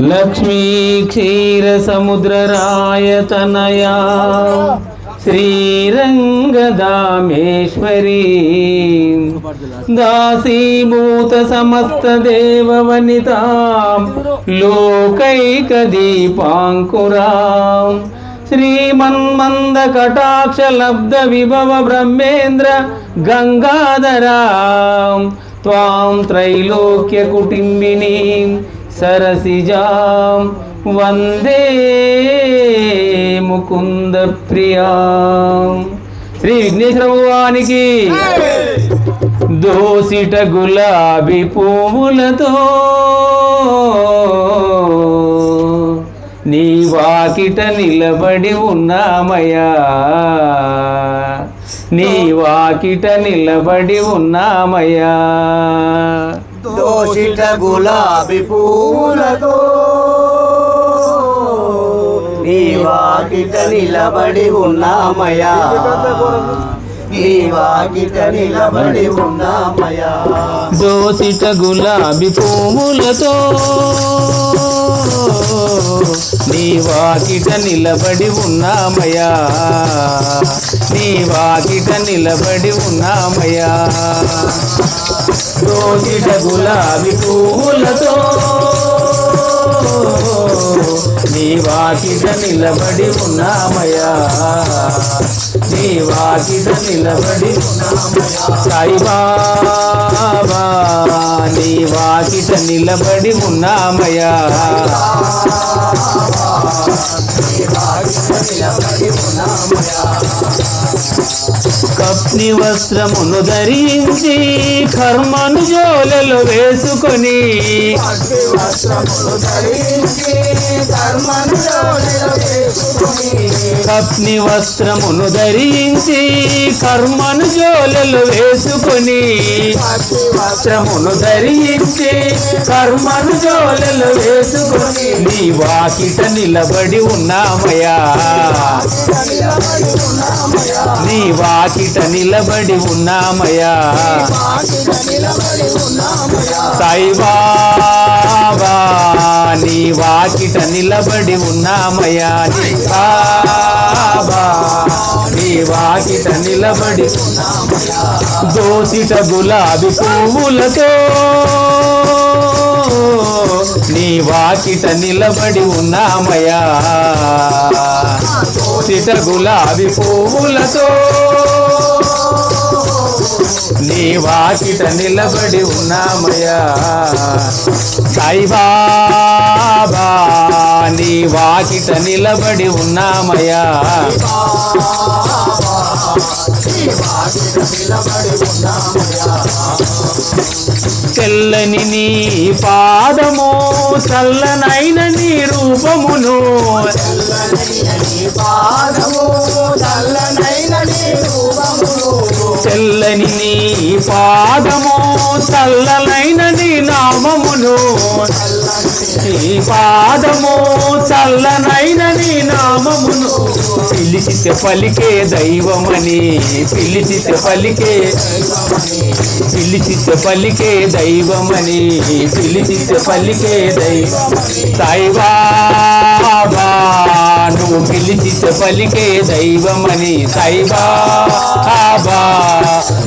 లక్ష్మీ క్షీర సముద్రరాయతనయా శ్రీరంగదామేశ్వరీ దాసీభూత సమస్త దేవవనితాం లోకైక దీపాంకురాం శ్రీమన్మంద కటాక్ష లబ్ధ విభవ బ్రహ్మేంద్ర గంగాధరాం త్వాం త్రైలోక్య కుటుంబినీం సరసిజాం వందే ముకుంద ప్రియాం. శ్రీ విఘ్నేశ్వర భగవానికి దోసిట గులాబీ పువ్వులతో నీ వాకిట నిలబడి ఉన్నామయ్యా, నీ వాకిట నిలబడి ఉన్నామయ్యా. దోషిట గులాబీ పూలతో నీ వాకిట నిలబడి ఉన్నామయ్యా, నీ వాకిట నిలబడి ఉన్నామయ్యా. దోసిట గులాబీ పువ్వులతో నీ వాకిట నిలబడి ఉన్నామయ్యా, నీ వాకిట నిలబడి ఉన్నామయ్యా. దోసిట గులాబీ పువ్వులతో నీ వాకిట నిలబడి ఉన్నామయ్యా, నీ వాకిట నిలబడి ఉన్నామయ్యా. సాయి బాబా నీ వాకిట నిలబడి ఉన్నామయ్యా, కప్ని వస్త్రమును ధరించి కర్మను జోలెలు వేసుకొని, కప్ని వస్త్రమును ధరించి కర్మను జోలెలు వేసుకొని, వస్త్రమును ధరించి కర్మను జోలెలు వేసుకొని నీ వాకిట నిలబడి ఉన్నామయ్యా, నీ వాకిట నిలబడి ఉన్నామయ్యా. సాయి బాబా నీ వాకిట నిలబడి ఉన్నామయ్యా, నీ బాబా నీ వాకిట నిలబడి ఉన్నామయ్యా. దోసిట గులాబీ పువ్వులతో నీ వాకిట నిలబడి ఉన్నామయ్యా, దోసిట గులాబీ పువ్వులతో నీ వాకిట నిలబడి ఉన్నామయ్యా. సాయి బాబా నీ వాకిట నిలబడి ఉన్నామయ్యా, తెల్లని నీ పాదము చల్లనైన నీ రూపమును, తెల్లని నీ పాదము చల్లనైన నీ నామమును, నీ పాదము చల్లనైన నీ నామమును పిలిచితే పలికే దైవమని, పిలిచితే పలికే, పిలిచితే పలికే దైవమని, పిలిచితే పలికే దైవమని. సాయి బాబా నువ్వు పిలిచితే పలికే దైవమని, సాయి బాబా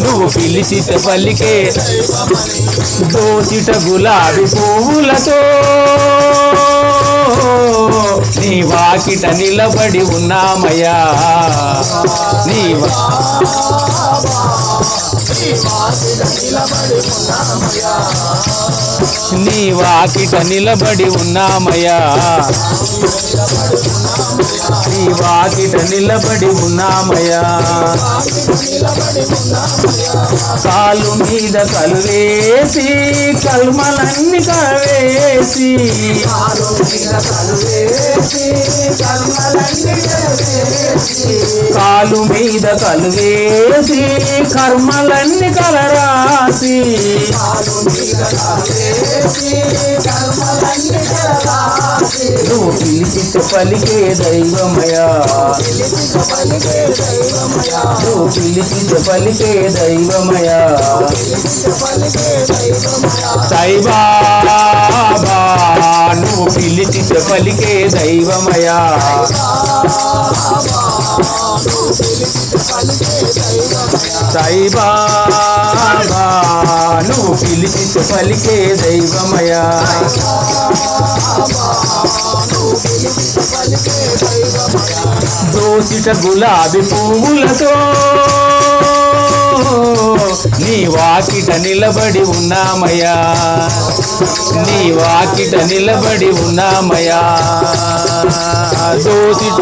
నువ్వు పిలిచితే పలికే. దోసిట గులాబీ పువ్వులతో నీ వాకిట నిలబడి ఉన్నామయ్యా, నీ నీ వాకిట నిలబడి ఉన్నామయ్యా, నీ వాకిట నిలబడి ఉన్నామయ్యా. కాలు మీద కలువేసి కల్మలన్నీ కవేసి, కాలు మీద కలువేసి కర్మలన్నీ కలరాసి, నువ్వు పిలిచితే పలికే దైవమయా, నువ్వు పిలిచితే పలికే దైవమయా. సాయి బాబా నువ్వు పిలిచి పిలిచితే పలికే దైవమయా సాయిబాబా నువ్వు పిలిచితే పలికే దైవమయా దోసిట గులాబీ పువ్వులతో నీ వాకిట నిలబడి ఉన్నామయ్యా నీ వాకిట నిలబడి ఉన్నామయ్యా దోసిట